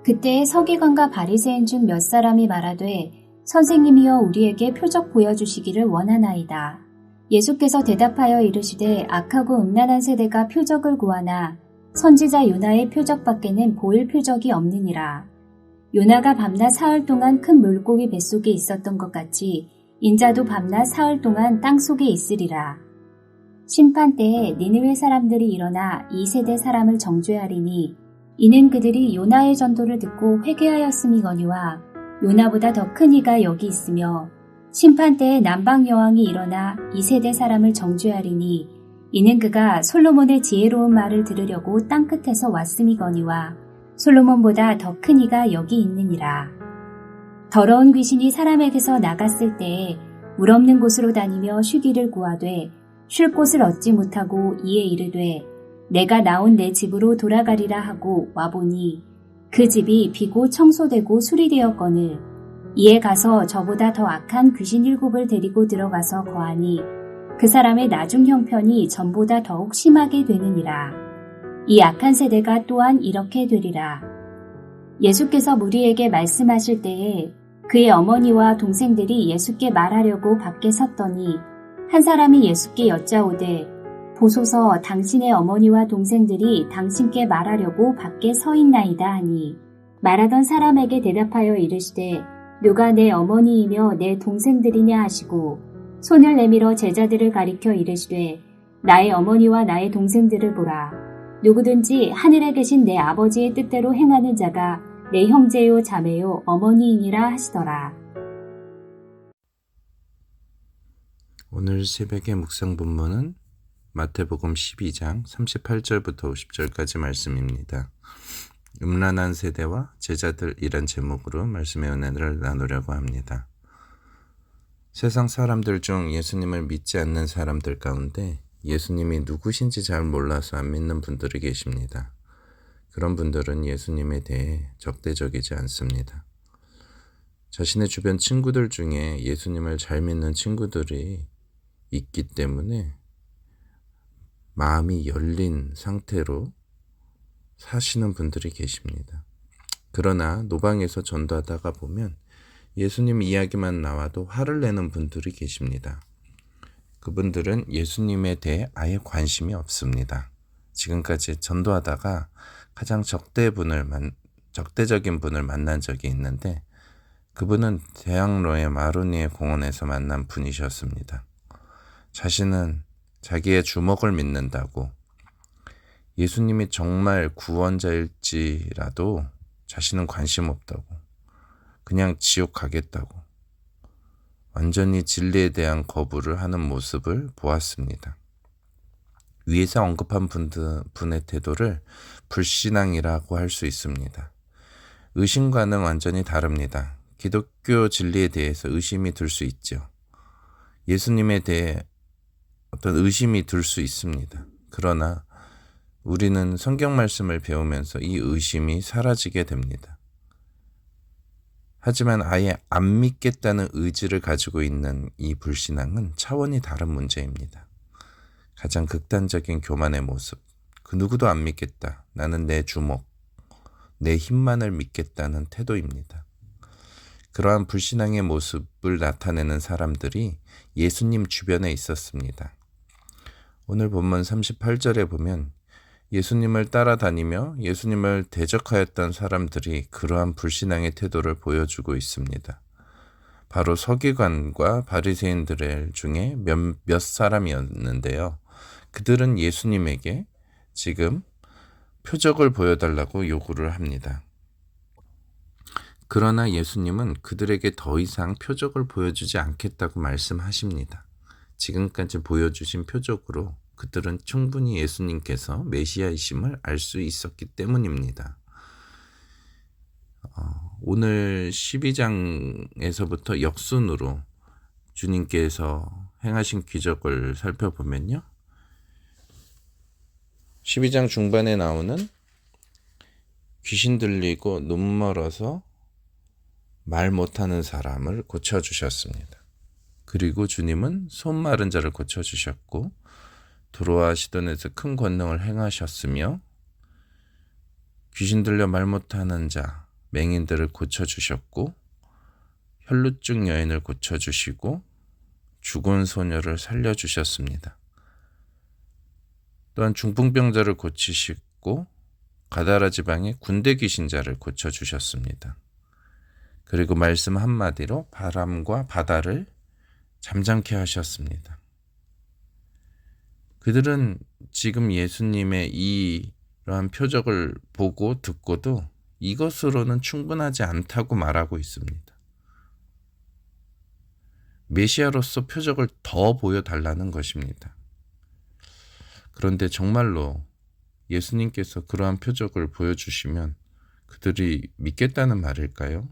그때 서기관과 바리새인 중 몇 사람이 말하되 선생님이여 우리에게 표적 보여주시기를 원하나이다. 예수께서 대답하여 이르시되 악하고 음란한 세대가 표적을 구하나 선지자 요나의 표적밖에는 보일 표적이 없느니라. 요나가 밤낮 사흘 동안 큰 물고기 뱃속에 있었던 것 같이 인자도 밤낮 사흘 동안 땅속에 있으리라. 심판 때에 니느웨 사람들이 일어나 이 세대 사람을 정죄하리니 이는 그들이 요나의 전도를 듣고 회개하였음이거니와 요나보다 더 큰 이가 여기 있으며 심판 때에 남방 여왕이 일어나 이 세대 사람을 정죄하리니 이는 그가 솔로몬의 지혜로운 말을 들으려고 땅끝에서 왔음이거니와 솔로몬보다 더 큰 이가 여기 있느니라. 더러운 귀신이 사람에게서 나갔을 때에 물 없는 곳으로 다니며 쉬기를 구하되 쉴 곳을 얻지 못하고 이에 이르되 내가 나온 내 집으로 돌아가리라 하고 와보니 그 집이 비고 청소되고 수리되었거늘 이에 가서 저보다 더 악한 귀신 7을 데리고 들어가서 거하니 그 사람의 나중 형편이 전보다 더욱 심하게 되느니라. 이 악한 세대가 또한 이렇게 되리라. 예수께서 무리에게 말씀하실 때에 그의 어머니와 동생들이 예수께 말하려고 밖에 섰더니 한 사람이 예수께 여짜오되 보소서 당신의 어머니와 동생들이 당신께 말하려고 밖에 서 있나이다 하니 말하던 사람에게 대답하여 이르시되 누가 내 어머니이며 내 동생들이냐 하시고 손을 내밀어 제자들을 가리켜 이르시되 나의 어머니와 나의 동생들을 보라. 누구든지 하늘에 계신 내 아버지의 뜻대로 행하는 자가 내 형제요 자매요 어머니이니라 하시더라. 오늘 새벽의 묵상 본문은 마태복음 12장 38절부터 50절까지 말씀입니다. 음란한 세대와 제자들이란 제목으로 말씀의 은혜를 나누려고 합니다. 세상 사람들 중 예수님을 믿지 않는 사람들 가운데 예수님이 누구신지 잘 몰라서 안 믿는 분들이 계십니다. 그런 분들은 예수님에 대해 적대적이지 않습니다. 자신의 주변 친구들 중에 예수님을 잘 믿는 친구들이 있기 때문에 마음이 열린 상태로 사시는 분들이 계십니다. 그러나 노방에서 전도하다가 보면 예수님 이야기만 나와도 화를 내는 분들이 계십니다. 그분들은 예수님에 대해 아예 관심이 없습니다. 지금까지 전도하다가 가장 적대적인 분을 만난 적이 있는데 그분은 대학로의 마로니에 공원에서 만난 분이셨습니다. 자신은 자기의 주먹을 믿는다고 예수님이 정말 구원자일지라도 자신은 관심 없다고 그냥 지옥 가겠다고 완전히 진리에 대한 거부를 하는 모습을 보았습니다. 위에서 언급한 분의 태도를 불신앙이라고 할 수 있습니다. 의심과는 완전히 다릅니다. 기독교 진리에 대해서 의심이 들 수 있죠. 예수님에 대해 어떤 의심이 들 수 있습니다. 그러나 우리는 성경 말씀을 배우면서 이 의심이 사라지게 됩니다. 하지만 아예 안 믿겠다는 의지를 가지고 있는 이 불신앙은 차원이 다른 문제입니다. 가장 극단적인 교만의 모습, 그 누구도 안 믿겠다. 나는 내 주먹, 내 힘만을 믿겠다는 태도입니다. 그러한 불신앙의 모습을 나타내는 사람들이 예수님 주변에 있었습니다. 오늘 본문 38절에 보면 예수님을 따라다니며 예수님을 대적하였던 사람들이 그러한 불신앙의 태도를 보여주고 있습니다. 바로 서기관과 바리새인들 중에 몇 사람이었는데요. 그들은 예수님에게 지금 표적을 보여달라고 요구를 합니다. 그러나 예수님은 그들에게 더 이상 표적을 보여주지 않겠다고 말씀하십니다. 지금까지 보여주신 표적으로 그들은 충분히 예수님께서 메시아이심을 알 수 있었기 때문입니다. 오늘 12장에서부터 역순으로 주님께서 행하신 기적을 살펴보면요. 12장 중반에 나오는 귀신 들리고 눈 멀어서 말 못하는 사람을 고쳐주셨습니다. 그리고 주님은 손 마른 자를 고쳐주셨고 두로와 시돈에서 큰 권능을 행하셨으며 귀신 들려 말 못하는 자 맹인들을 고쳐주셨고 혈루증 여인을 고쳐주시고 죽은 소녀를 살려주셨습니다. 또한 중풍병자를 고치시고 가다라 지방의 군대 귀신자를 고쳐주셨습니다. 그리고 말씀 한마디로 바람과 바다를 잠잠케 하셨습니다. 그들은 지금 예수님의 이러한 표적을 보고 듣고도 이것으로는 충분하지 않다고 말하고 있습니다. 메시아로서 표적을 더 보여달라는 것입니다. 그런데 정말로 예수님께서 그러한 표적을 보여주시면 그들이 믿겠다는 말일까요?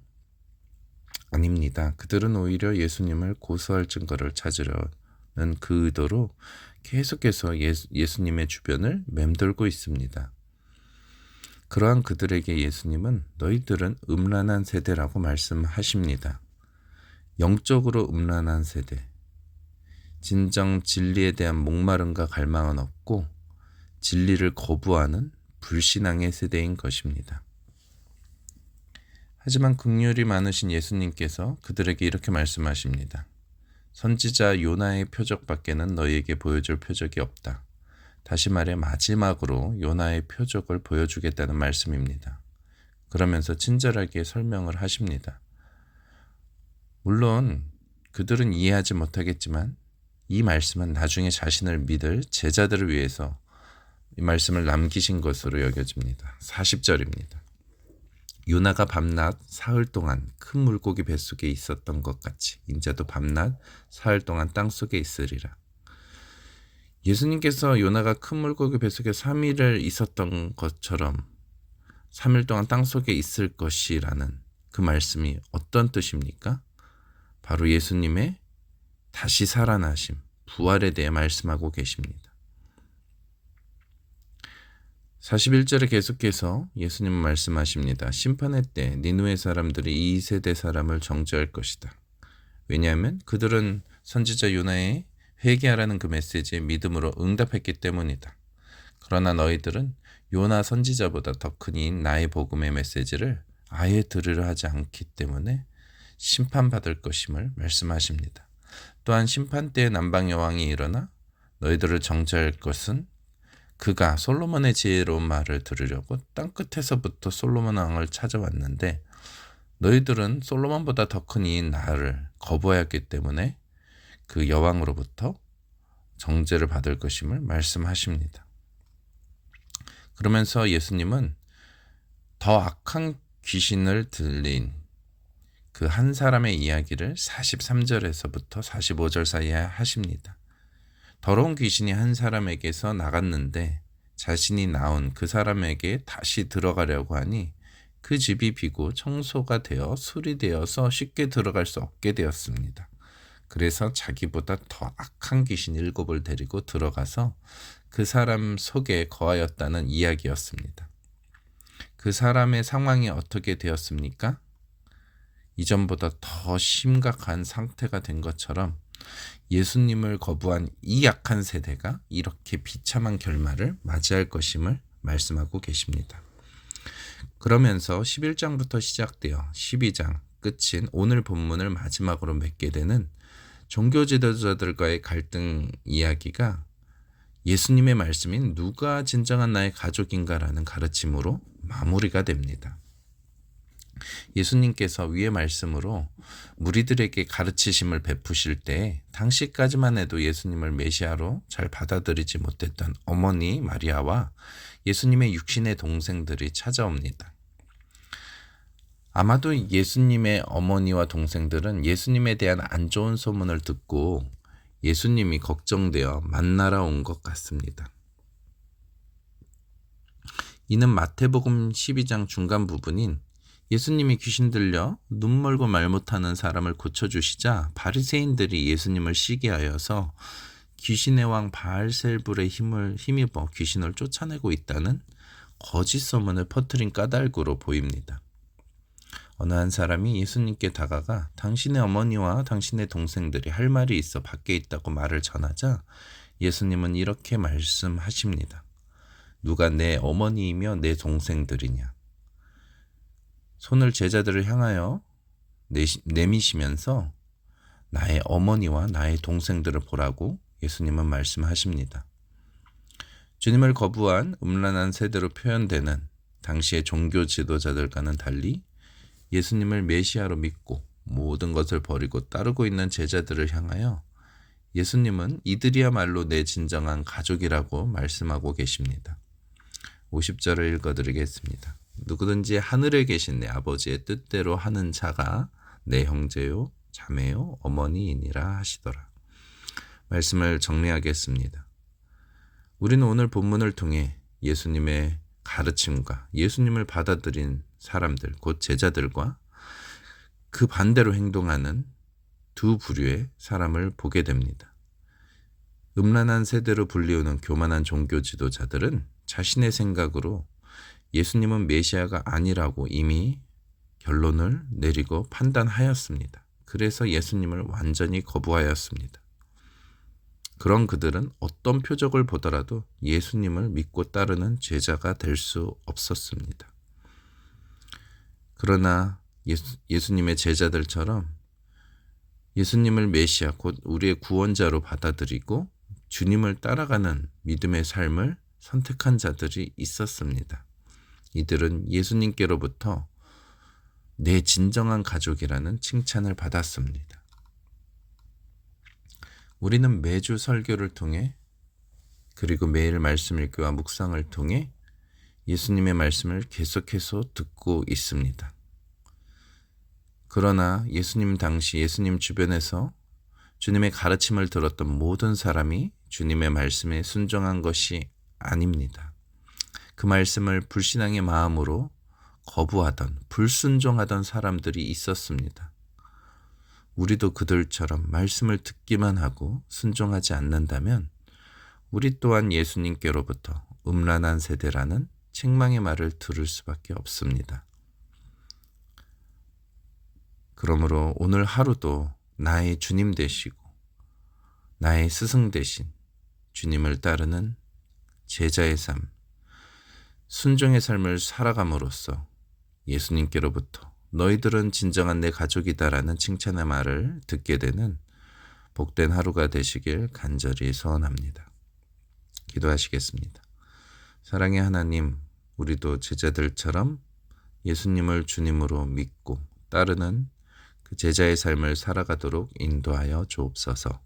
아닙니다. 그들은 오히려 예수님을 고소할 증거를 찾으려는 그 의도로 계속해서 예수님의 주변을 맴돌고 있습니다. 그러한 그들에게 예수님은 너희들은 음란한 세대라고 말씀하십니다. 영적으로 음란한 세대. 진정 진리에 대한 목마름과 갈망은 없고 진리를 거부하는 불신앙의 세대인 것입니다. 하지만 긍휼이 많으신 예수님께서 그들에게 이렇게 말씀하십니다. 선지자 요나의 표적밖에는 너희에게 보여줄 표적이 없다. 다시 말해 마지막으로 요나의 표적을 보여주겠다는 말씀입니다. 그러면서 친절하게 설명을 하십니다. 물론 그들은 이해하지 못하겠지만 이 말씀은 나중에 자신을 믿을 제자들을 위해서 이 말씀을 남기신 것으로 여겨집니다. 40절입니다. 요나가 밤낮 사흘 동안 큰 물고기 뱃속에 있었던 것 같이 인자도 밤낮 사흘 동안 땅속에 있으리라. 예수님께서 요나가 큰 물고기 뱃속에 3일을 있었던 것처럼 3일 동안 땅속에 있을 것이라는 그 말씀이 어떤 뜻입니까? 바로 예수님의 다시 살아나심, 부활에 대해 말씀하고 계십니다. 41절에 계속해서 예수님은 말씀하십니다. 심판의 때 니느웨 사람들이 이 세대 사람을 정죄할 것이다. 왜냐하면 그들은 선지자 요나의 회개하라는 그 메시지에 믿음으로 응답했기 때문이다. 그러나 너희들은 요나 선지자보다 더 큰 나의 복음의 메시지를 아예 들으려 하지 않기 때문에 심판받을 것임을 말씀하십니다. 또한 심판 때에 남방 여왕이 일어나 너희들을 정죄할 것은 그가 솔로몬의 지혜로운 말을 들으려고 땅끝에서부터 솔로몬 왕을 찾아왔는데 너희들은 솔로몬보다 더 큰 이인 나를 거부하였기 때문에 그 여왕으로부터 정죄를 받을 것임을 말씀하십니다. 그러면서 예수님은 더 악한 귀신을 들린 그 한 사람의 이야기를 43절에서부터 45절 사이에 하십니다. 더러운 귀신이 한 사람에게서 나갔는데 자신이 나온 그 사람에게 다시 들어가려고 하니 그 집이 비고 청소가 되어 수리되어서 쉽게 들어갈 수 없게 되었습니다. 그래서 자기보다 더 악한 귀신 7을 데리고 들어가서 그 사람 속에 거하였다는 이야기였습니다. 그 사람의 상황이 어떻게 되었습니까? 이전보다 더 심각한 상태가 된 것처럼 예수님을 거부한 이 약한 세대가 이렇게 비참한 결말을 맞이할 것임을 말씀하고 계십니다. 그러면서 11장부터 시작되어 12장 끝인 오늘 본문을 마지막으로 맺게 되는 종교 지도자들과의 갈등 이야기가 예수님의 말씀인 누가 진정한 나의 가족인가라는 가르침으로 마무리가 됩니다. 예수님께서 위의 말씀으로 무리들에게 가르치심을 베푸실 때 당시까지만 해도 예수님을 메시아로 잘 받아들이지 못했던 어머니 마리아와 예수님의 육신의 동생들이 찾아옵니다. 아마도 예수님의 어머니와 동생들은 예수님에 대한 안 좋은 소문을 듣고 예수님이 걱정되어 만나러 온 것 같습니다. 이는 마태복음 12장 중간 부분인 예수님이 귀신 들려 눈 멀고 말 못하는 사람을 고쳐주시자 바리새인들이 예수님을 시기하여서 귀신의 왕 바알셀불에 힘입어 귀신을 쫓아내고 있다는 거짓 소문을 퍼뜨린 까닭으로 보입니다. 어느 한 사람이 예수님께 다가가 당신의 어머니와 당신의 동생들이 할 말이 있어 밖에 있다고 말을 전하자 예수님은 이렇게 말씀하십니다. 누가 내 어머니이며 내 동생들이냐? 손을 제자들을 향하여 내미시면서 나의 어머니와 나의 동생들을 보라고 예수님은 말씀하십니다. 주님을 거부한 음란한 세대로 표현되는 당시의 종교 지도자들과는 달리 예수님을 메시아로 믿고 모든 것을 버리고 따르고 있는 제자들을 향하여 예수님은 이들이야말로 내 진정한 가족이라고 말씀하고 계십니다. 50절을 읽어드리겠습니다. 누구든지 하늘에 계신 내 아버지의 뜻대로 하는 자가 내 형제요 자매요 어머니이니라 하시더라. 말씀을 정리하겠습니다. 우리는 오늘 본문을 통해 예수님의 가르침과 예수님을 받아들인 사람들, 곧 제자들과 그 반대로 행동하는 두 부류의 사람을 보게 됩니다. 음란한 세대로 불리우는 교만한 종교 지도자들은 자신의 생각으로 예수님은 메시아가 아니라고 이미 결론을 내리고 판단하였습니다. 그래서 예수님을 완전히 거부하였습니다. 그런 그들은 어떤 표적을 보더라도 예수님을 믿고 따르는 제자가 될 수 없었습니다. 그러나 예수님의 제자들처럼 예수님을 메시아 곧 우리의 구원자로 받아들이고 주님을 따라가는 믿음의 삶을 선택한 자들이 있었습니다. 이들은 예수님께로부터 내 진정한 가족이라는 칭찬을 받았습니다. 우리는 매주 설교를 통해 그리고 매일 말씀 읽기와 묵상을 통해 예수님의 말씀을 계속해서 듣고 있습니다. 그러나 예수님 당시 예수님 주변에서 주님의 가르침을 들었던 모든 사람이 주님의 말씀에 순종한 것이 아닙니다. 그 말씀을 불신앙의 마음으로 거부하던 불순종하던 사람들이 있었습니다. 우리도 그들처럼 말씀을 듣기만 하고 순종하지 않는다면 우리 또한 예수님께로부터 음란한 세대라는 책망의 말을 들을 수밖에 없습니다. 그러므로 오늘 하루도 나의 주님 되시고 나의 스승 되신 주님을 따르는 제자의 삶, 순종의 삶을 살아감으로써 예수님께로부터 너희들은 진정한 내 가족이다라는 칭찬의 말을 듣게 되는 복된 하루가 되시길 간절히 소원합니다. 기도하시겠습니다. 사랑의 하나님, 우리도 제자들처럼 예수님을 주님으로 믿고 따르는 그 제자의 삶을 살아가도록 인도하여 주옵소서.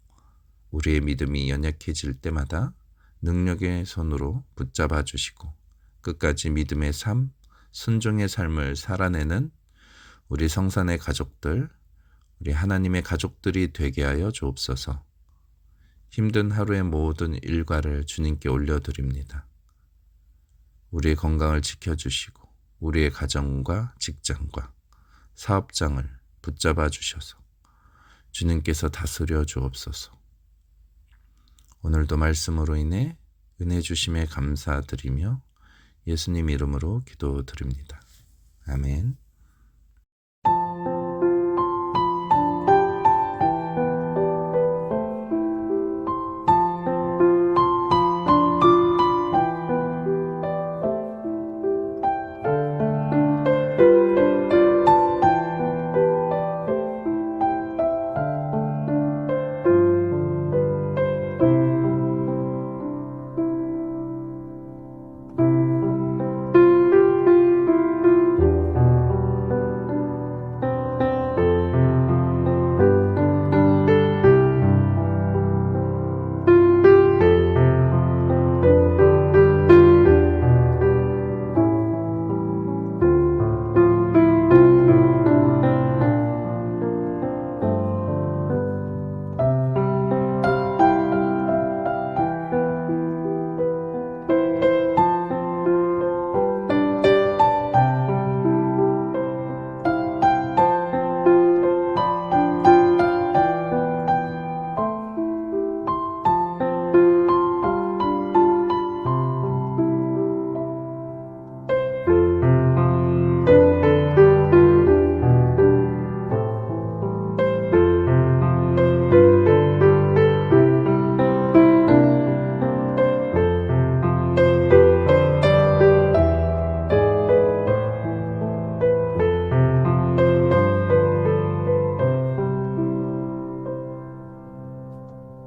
우리의 믿음이 연약해질 때마다 능력의 손으로 붙잡아 주시고 끝까지 믿음의 삶, 순종의 삶을 살아내는 우리 성산의 가족들, 우리 하나님의 가족들이 되게 하여 주옵소서. 힘든 하루의 모든 일과를 주님께 올려드립니다. 우리의 건강을 지켜주시고 우리의 가정과 직장과 사업장을 붙잡아 주셔서 주님께서 다스려 주옵소서. 오늘도 말씀으로 인해 은혜 주심에 감사드리며 예수님 이름으로 기도드립니다. 아멘.